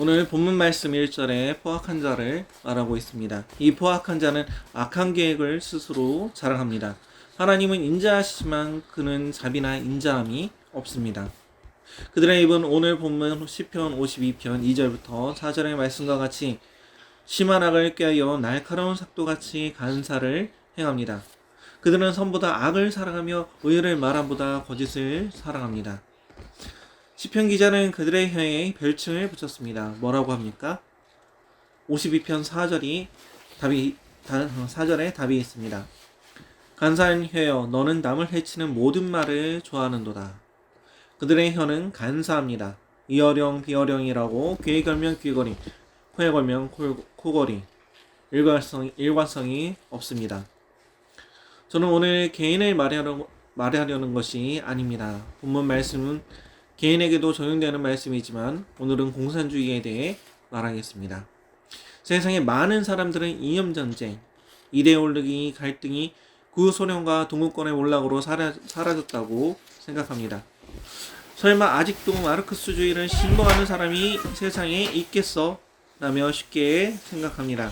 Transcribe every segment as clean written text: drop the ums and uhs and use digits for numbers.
오늘 본문 말씀 1절에 포악한 자를 말하고 있습니다. 이 포악한 자는 악한 계획을 스스로 자랑합니다. 하나님은 인자하시지만 그는 자비나 인자함이 없습니다. 그들의 입은 오늘 본문 시편 52편 2절부터 4절의 말씀과 같이 심한 악을 꾀하여 날카로운 삭도같이 간사를 행합니다. 그들은 선보다 악을 사랑하며 의를 말함보다 거짓을 사랑합니다. 시편 기자는 그들의 혀에 별칭을 붙였습니다. 뭐라고 합니까? 52편 4절에 답이 있습니다. 간사한 혀여 너는 남을 해치는 모든 말을 좋아하는도다. 그들의 혀는 간사합니다. 이어령 비어령이라고 귀에 걸면 귀걸이, 코에 걸면 코걸이, 일관성이 없습니다. 저는 오늘 개인을 말하려는 것이 아닙니다. 본문 말씀은 개인에게도 적용되는 말씀이지만 오늘은 공산주의에 대해 말하겠습니다. 세상에 많은 사람들은 이념전쟁, 이데올로기 갈등이 구소련과 동구권의 몰락으로 사라졌다고 생각합니다. 설마 아직도 마르크스주의를 신봉하는 사람이 세상에 있겠어? 라며 쉽게 생각합니다.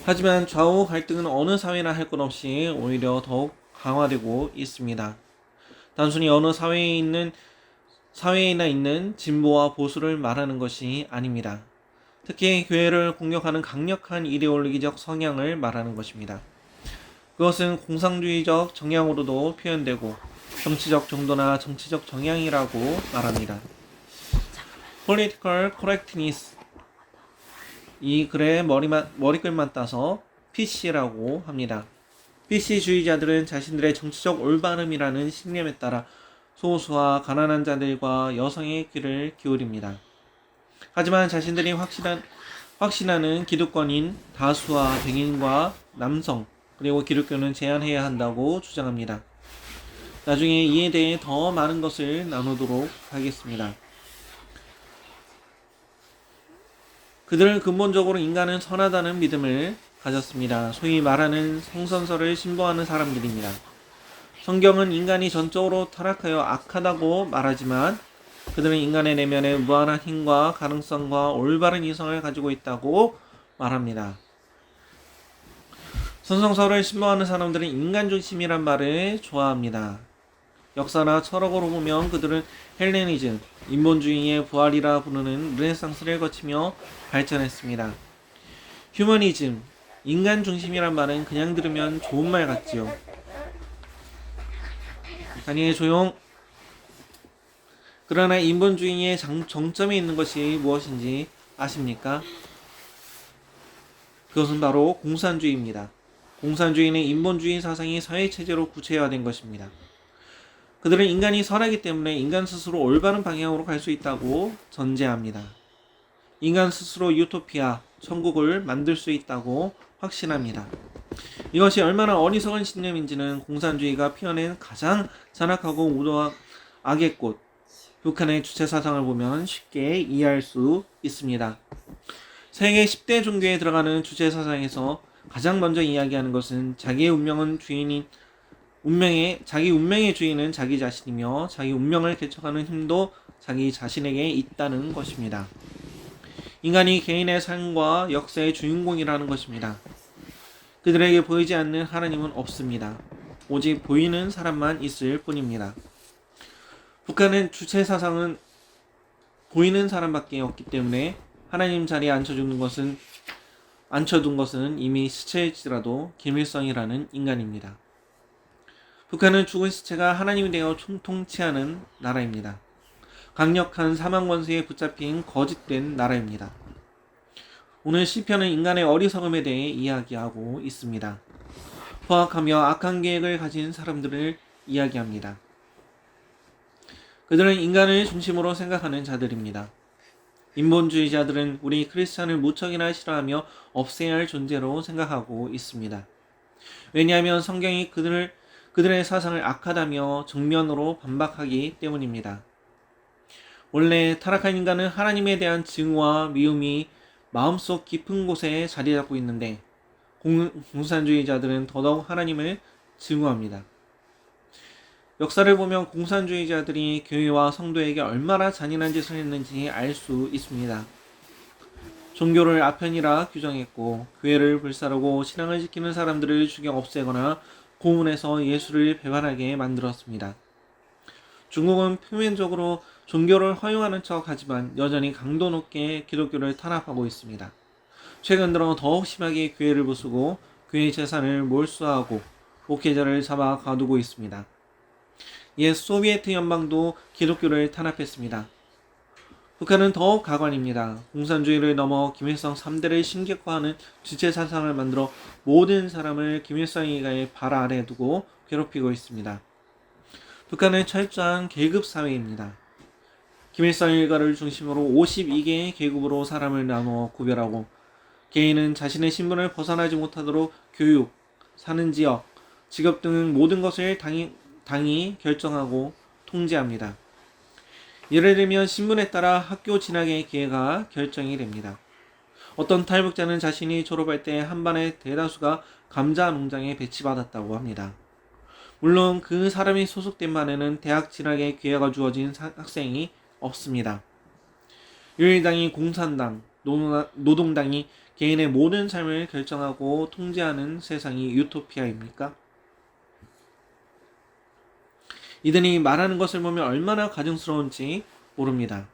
하지만 좌우 갈등은 어느 사회나 할 것 없이 오히려 더욱 강화되고 있습니다. 단순히 어느 사회에나 있는 진보와 보수를 말하는 것이 아닙니다. 특히 교회를 공격하는 강력한 이데올로기적 성향을 말하는 것입니다. 그것은 공산주의적 정향으로도 표현되고 정치적 정도나 정치적 정향이라고 말합니다. Political correctness, 이 글의 머리글만 따서 PC라고 합니다. PC주의자들은 자신들의 정치적 올바름이라는 신념에 따라 소수와 가난한 자들과 여성의 귀를 기울입니다. 하지만 자신들이 확신하는 기득권인 다수와 백인과 남성, 그리고 기독교는 제한해야 한다고 주장합니다. 나중에 이에 대해 더 많은 것을 나누도록 하겠습니다. 그들은 근본적으로 인간은 선하다는 믿음을 가졌습니다. 소위 말하는 성선설을 신봉하는 사람들입니다. 성경은 인간이 전적으로 타락하여 악하다고 말하지만 그들은 인간의 내면에 무한한 힘과 가능성과 올바른 이성을 가지고 있다고 말합니다. 선성설을 신봉하는 사람들은 인간 중심이란 말을 좋아합니다. 역사나 철학으로 보면 그들은 헬레니즘, 인본주의의 부활이라 부르는 르네상스를 거치며 발전했습니다. 휴머니즘, 인간 중심이란 말은 그냥 들으면 좋은 말 같지요. 아니 조용. 그러나 인본주의의 정점에 있는 것이 무엇인지 아십니까? 그것은 바로 공산주의입니다. 공산주의는 인본주의 사상이 사회체제로 구체화된 것입니다. 그들은 인간이 선하기 때문에 인간 스스로 올바른 방향으로 갈 수 있다고 전제합니다. 인간 스스로 유토피아, 천국을 만들 수 있다고 확신합니다. 이것이 얼마나 어리석은 신념인지는 공산주의가 피워낸 가장 잔악하고 무도한 악의 꽃, 북한의 주체 사상을 보면 쉽게 이해할 수 있습니다. 세계 10대 종교에 들어가는 주체 사상에서 가장 먼저 이야기하는 것은 자기 운명의 주인은 자기 자신이며 자기 운명을 개척하는 힘도 자기 자신에게 있다는 것입니다. 인간이 개인의 삶과 역사의 주인공이라는 것입니다. 그들에게 보이지 않는 하나님은 없습니다. 오직 보이는 사람만 있을 뿐입니다. 북한은 주체 사상은 보이는 사람밖에 없기 때문에 하나님 자리에 앉혀둔 것은 이미 시체일지라도 김일성이라는 인간입니다. 북한은 죽은 시체가 하나님이 되어 통치하는 나라입니다. 강력한 사망 권세에 붙잡힌 거짓된 나라입니다. 오늘 시편은 인간의 어리석음에 대해 이야기하고 있습니다. 포악하며 악한 계획을 가진 사람들을 이야기합니다. 그들은 인간을 중심으로 생각하는 자들입니다. 인본주의자들은 우리 크리스찬을 무척이나 싫어하며 없애야 할 존재로 생각하고 있습니다. 왜냐하면 성경이 그들의 사상을 악하다며 정면으로 반박하기 때문입니다. 원래 타락한 인간은 하나님에 대한 증오와 미움이 마음속 깊은 곳에 자리 잡고 있는데 공산주의자들은 더더욱 하나님을 증오합니다. 역사를 보면 공산주의자들이 교회와 성도에게 얼마나 잔인한 짓을 했는지 알 수 있습니다. 종교를 아편이라 규정했고 교회를 불사르고 신앙을 지키는 사람들을 죽여 없애거나 고문해서 예수를 배반하게 만들었습니다. 중국은 표면적으로 종교를 허용하는 척 하지만 여전히 강도 높게 기독교를 탄압하고 있습니다. 최근 들어 더욱 심하게 교회를 부수고 교회 재산을 몰수하고 목회자를 잡아 가두고 있습니다. 옛 소비에트 연방도 기독교를 탄압했습니다. 북한은 더욱 가관입니다. 공산주의를 넘어 김일성 3대를 신격화하는 주체 사상을 만들어 모든 사람을 김일성 일가의 발 아래 두고 괴롭히고 있습니다. 북한은 철저한 계급 사회입니다. 김일성 일가를 중심으로 52개의 계급으로 사람을 나누어 구별하고 개인은 자신의 신분을 벗어나지 못하도록 교육, 사는 지역, 직업 등 모든 것을 당이 결정하고 통제합니다. 예를 들면 신분에 따라 학교 진학의 기회가 결정이 됩니다. 어떤 탈북자는 자신이 졸업할 때 한 반의 대다수가 감자 농장에 배치받았다고 합니다. 물론 그 사람이 소속된 반에는 대학 진학의 기회가 주어진 학생이 없습니다. 유일당이 공산당, 노동당이 개인의 모든 삶을 결정하고 통제하는 세상이 유토피아입니까? 이들이 말하는 것을 보면 얼마나 가증스러운지 모릅니다.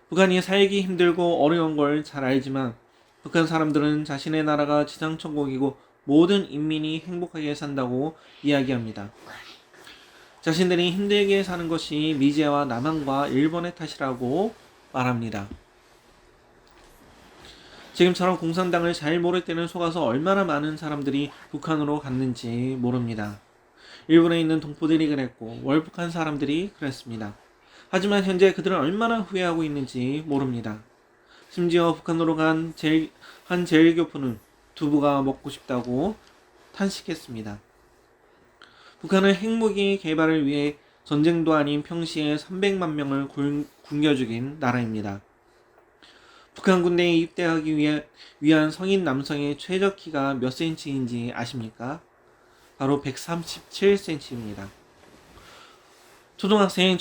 북한이 살기 힘들고 어려운 걸 잘 알지만 북한 사람들은 자신의 나라가 지상천국이고 모든 인민이 행복하게 산다고 이야기합니다. 자신들이 힘들게 사는 것이 미제와 남한과 일본의 탓이라고 말합니다. 지금처럼 공산당을 잘 모를 때는 속아서 얼마나 많은 사람들이 북한으로 갔는지 모릅니다. 일본에 있는 동포들이 그랬고 월북한 사람들이 그랬습니다. 하지만 현재 그들은 얼마나 후회하고 있는지 모릅니다. 심지어 북한으로 간 한 제일교포는 두부가 먹고 싶다고 탄식했습니다. 북한은 핵무기 개발을 위해 전쟁도 아닌 평시에 300만 명을 굶겨 죽인 나라입니다. 북한 군대에 입대하기 위한 성인 남성의 최저 키가 몇 센치인지 아십니까? 바로 137cm입니다. 초등학생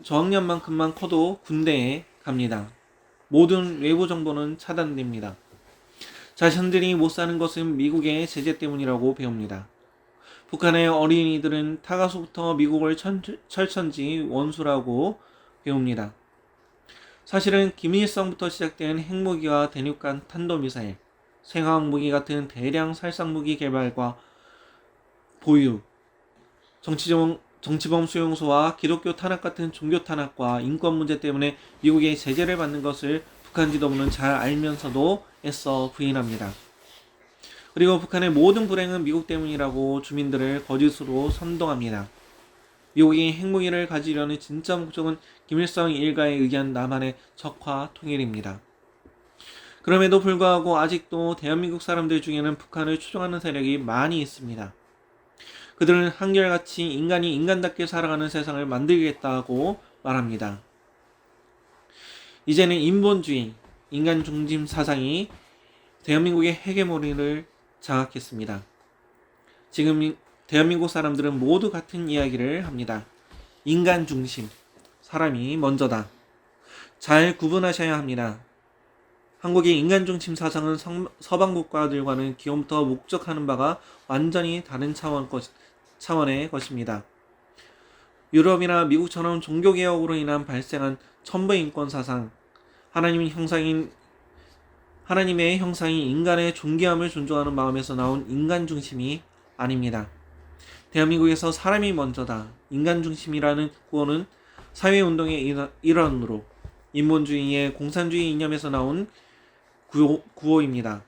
저학년만큼만 커도 군대에 갑니다. 모든 외부 정보는 차단됩니다. 자신들이 못 사는 것은 미국의 제재 때문이라고 배웁니다. 북한의 어린이들은 타가수부터 미국을 철천지 원수라고 배웁니다. 사실은 김일성부터 시작된 핵무기와 대륙간 탄도미사일, 생화학무기 같은 대량 살상무기 개발과 보유, 정치범 수용소와 기독교 탄압 같은 종교 탄압과 인권 문제 때문에 미국의 제재를 받는 것을 북한 지도부는 잘 알면서도 애써 부인합니다. 그리고 북한의 모든 불행은 미국 때문이라고 주민들을 거짓으로 선동합니다. 미국이 핵무기를 가지려는 진짜 목적은 김일성 일가에 의한 남한의 적화 통일입니다. 그럼에도 불구하고 아직도 대한민국 사람들 중에는 북한을 추종하는 세력이 많이 있습니다. 그들은 한결같이 인간이 인간답게 살아가는 세상을 만들겠다고 말합니다. 이제는 인본주의, 인간 중심 사상이 대한민국의 헤게모니를 장악했습니다. 지금 대한민국 사람들은 모두 같은 이야기를 합니다. 인간 중심, 사람이 먼저다. 잘 구분하셔야 합니다. 한국의 인간 중심 사상은 서방 국가들과는 기원부터 목적하는 바가 완전히 다른 차원의 것입니다. 유럽이나 미국처럼 종교개혁으로 인한 발생한 천부인권 사상, 하나님의 형상인 인간의 존귀함을 존중하는 마음에서 나온 인간 중심이 아닙니다. 대한민국에서 사람이 먼저다. 인간 중심이라는 구호는 사회운동의 일환으로 인본주의의 공산주의 이념에서 나온 구호입니다.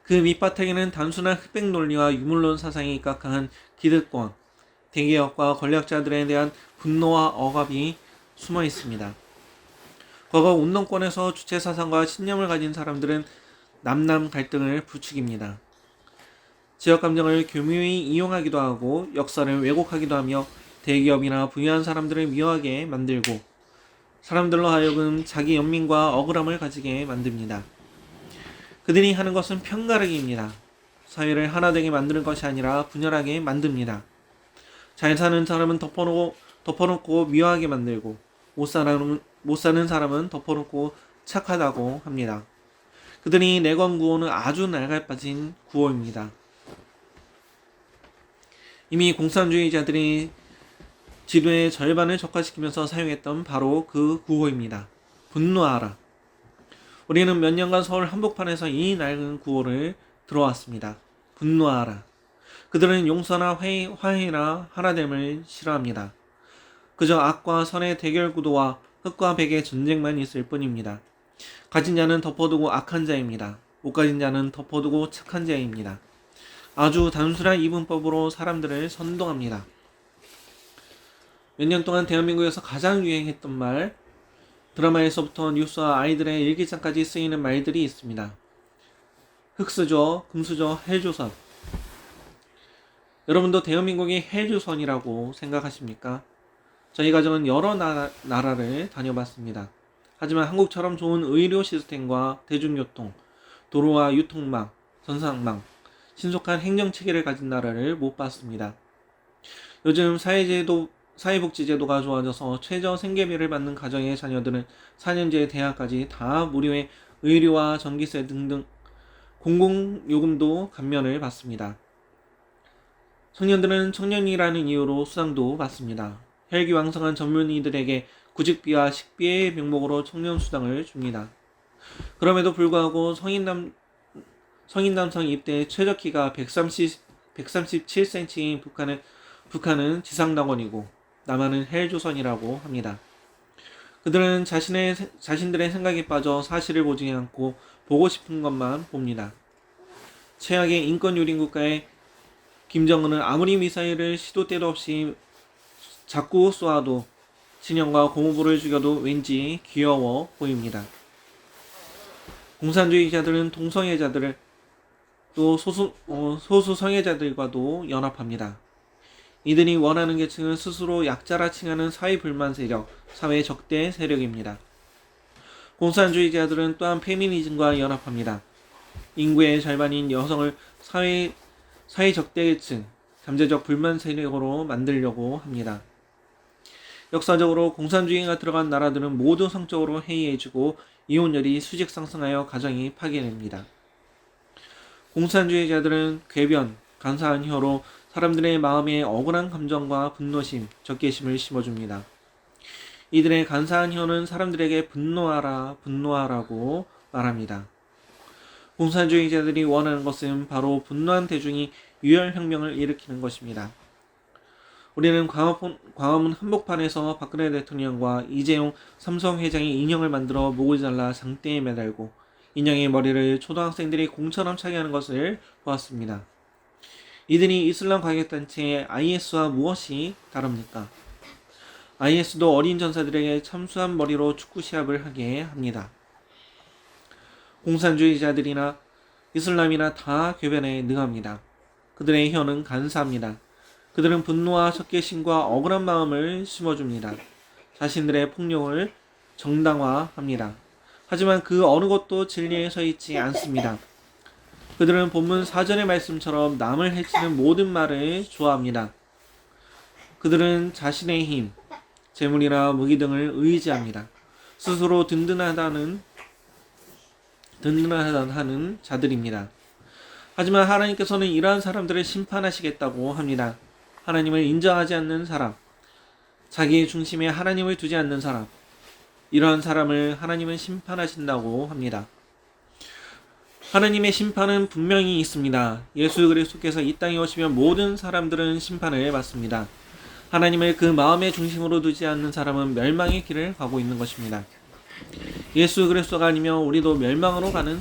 그 밑바탕에는 단순한 흑백 논리와 유물론 사상이 입각한 기득권, 대기업과 권력자들에 대한 분노와 억압이 숨어 있습니다. 과거 운동권에서 주체 사상과 신념을 가진 사람들은 남남 갈등을 부추깁니다. 지역 감정을 교묘히 이용하기도 하고 역사를 왜곡하기도 하며 대기업이나 부유한 사람들을 미워하게 만들고 사람들로 하여금 자기 연민과 억울함을 가지게 만듭니다. 그들이 하는 것은 편가르기입니다. 사회를 하나 되게 만드는 것이 아니라 분열하게 만듭니다. 잘 사는 사람은 덮어놓고 미워하게 만들고 못 사는 사람은 덮어놓고 착하다고 합니다. 그들이 내건 구호는 아주 날갈빠진 구호입니다. 이미 공산주의자들이 지도의 절반을 적화시키면서 사용했던 바로 그 구호입니다. 분노하라. 우리는 몇 년간 서울 한복판에서 이 낡은 구호를 들어왔습니다. 분노하라. 그들은 용서나 화해나 하나됨을 싫어합니다. 그저 악과 선의 대결 구도와 흑과 백의 전쟁만 있을 뿐입니다. 가진 자는 덮어두고 악한 자입니다. 못 가진 자는 덮어두고 착한 자입니다. 아주 단순한 이분법으로 사람들을 선동합니다. 몇 년 동안 대한민국에서 가장 유행했던 말, 드라마에서부터 뉴스와 아이들의 일기장까지 쓰이는 말들이 있습니다. 흑수저, 금수저, 헬조선. 여러분도 대한민국이 헬조선이라고 생각하십니까? 저희 가정은 여러 나라를 다녀봤습니다. 하지만 한국처럼 좋은 의료 시스템과 대중교통, 도로와 유통망, 전산망, 신속한 행정체계를 가진 나라를 못 봤습니다. 요즘 사회복지제도가 좋아져서 최저 생계비를 받는 가정의 자녀들은 4년제 대학까지 다 무료의 의료와 전기세 등등 공공요금도 감면을 받습니다. 청년들은 청년이라는 이유로 수당도 받습니다. 혈기왕성한 젊은이들에게 구직비와 식비의 명목으로 청년수당을 줍니다. 그럼에도 불구하고 성인 남성 입대 최저키가 137cm인 북한은 지상낙원이고 남한은 헬조선이라고 합니다. 그들은 자신들의 생각에 빠져 사실을 보지 않고 보고 싶은 것만 봅니다. 최악의 인권유린 국가의 김정은은 아무리 미사일을 시도 때도 없이 자꾸 쏘아도 친형과 고모부를 죽여도 왠지 귀여워 보입니다. 공산주의자들은 동성애자들을 또 소수 성애자들과도 연합합니다. 이들이 원하는 계층은 스스로 약자라 칭하는 사회불만 세력, 사회 적대 세력입니다. 공산주의자들은 또한 페미니즘과 연합합니다. 인구의 절반인 여성을 사회 적대계층, 잠재적 불만 세력으로 만들려고 합니다. 역사적으로 공산주의가 들어간 나라들은 모두 성적으로 해이해지고 이혼율이 수직 상승하여 가정이 파괴됩니다. 공산주의자들은 궤변, 간사한 혀로 사람들의 마음에 억울한 감정과 분노심, 적개심을 심어줍니다. 이들의 간사한 혀는 사람들에게 분노하라고 말합니다. 공산주의자들이 원하는 것은 바로 분노한 대중이 유혈혁명을 일으키는 것입니다. 우리는 광화문 한복판에서 박근혜 대통령과 이재용 삼성 회장의 인형을 만들어 목을 잘라 장대에 매달고 인형의 머리를 초등학생들이 공처럼 차게 하는 것을 보았습니다. 이들이 이슬람 과격단체 IS와 무엇이 다릅니까? IS도 어린 전사들에게 참수한 머리로 축구 시합을 하게 합니다. 공산주의자들이나 이슬람이나 다 궤변에 능합니다. 그들의 혀는 간사합니다. 그들은 분노와 적개심과 억울한 마음을 심어줍니다. 자신들의 폭력을 정당화합니다. 하지만 그 어느 것도 진리에 서 있지 않습니다. 그들은 본문 4절의 말씀처럼 남을 해치는 모든 말을 좋아합니다. 그들은 자신의 힘, 재물이나 무기 등을 의지합니다. 스스로 든든하다는 자들입니다. 하지만 하나님께서는 이러한 사람들을 심판하시겠다고 합니다. 하나님을 인정하지 않는 사람, 자기의 중심에 하나님을 두지 않는 사람, 이러한 사람을 하나님은 심판하신다고 합니다. 하나님의 심판은 분명히 있습니다. 예수 그리스도께서 이 땅에 오시면 모든 사람들은 심판을 받습니다. 하나님을 그 마음의 중심으로 두지 않는 사람은 멸망의 길을 가고 있는 것입니다. 예수 그리스도가 아니면 우리도 멸망으로 가는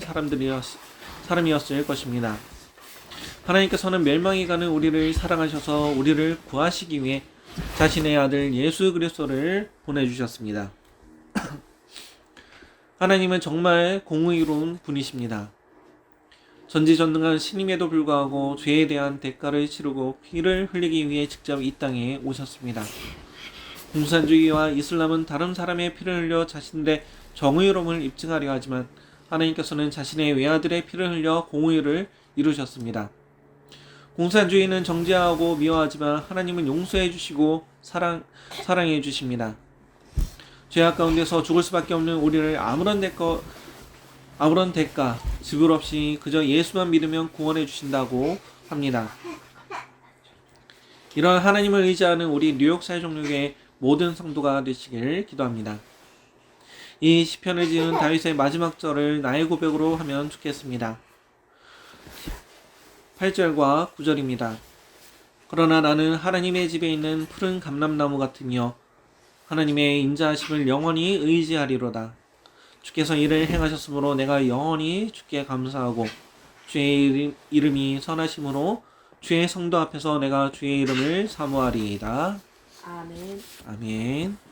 사람이었을 것입니다. 하나님께서는 멸망에 가는 우리를 사랑하셔서 우리를 구하시기 위해 자신의 아들 예수 그리스도를 보내주셨습니다. 하나님은 정말 공의로운 분이십니다. 전지전능한 신임에도 불구하고 죄에 대한 대가를 치르고 피를 흘리기 위해 직접 이 땅에 오셨습니다. 공산주의와 이슬람은 다른 사람의 피를 흘려 자신들의 정의로움을 입증하려 하지만 하나님께서는 자신의 외아들의 피를 흘려 공의를 이루셨습니다. 공산주의는 정죄하고 미워하지만 하나님은 용서해 주시고 사랑해 주십니다. 죄악 가운데서 죽을 수밖에 없는 우리를 아무런 대가 지불 없이 그저 예수만 믿으면 구원해 주신다고 합니다. 이런 하나님을 의지하는 우리 뉴욕 사회종교의 모든 성도가 되시길 기도합니다. 이 시편을 지은 다윗의 마지막 절을 나의 고백으로 하면 좋겠습니다. 8절과 9절입니다. 그러나 나는 하나님의 집에 있는 푸른 감람나무 같으며 하나님의 인자하심을 영원히 의지하리로다. 주께서 이를 행하셨으므로 내가 영원히 주께 감사하고 주의 이름이 선하심으로 주의 성도 앞에서 내가 주의 이름을 사모하리이다. 아멘. 아멘.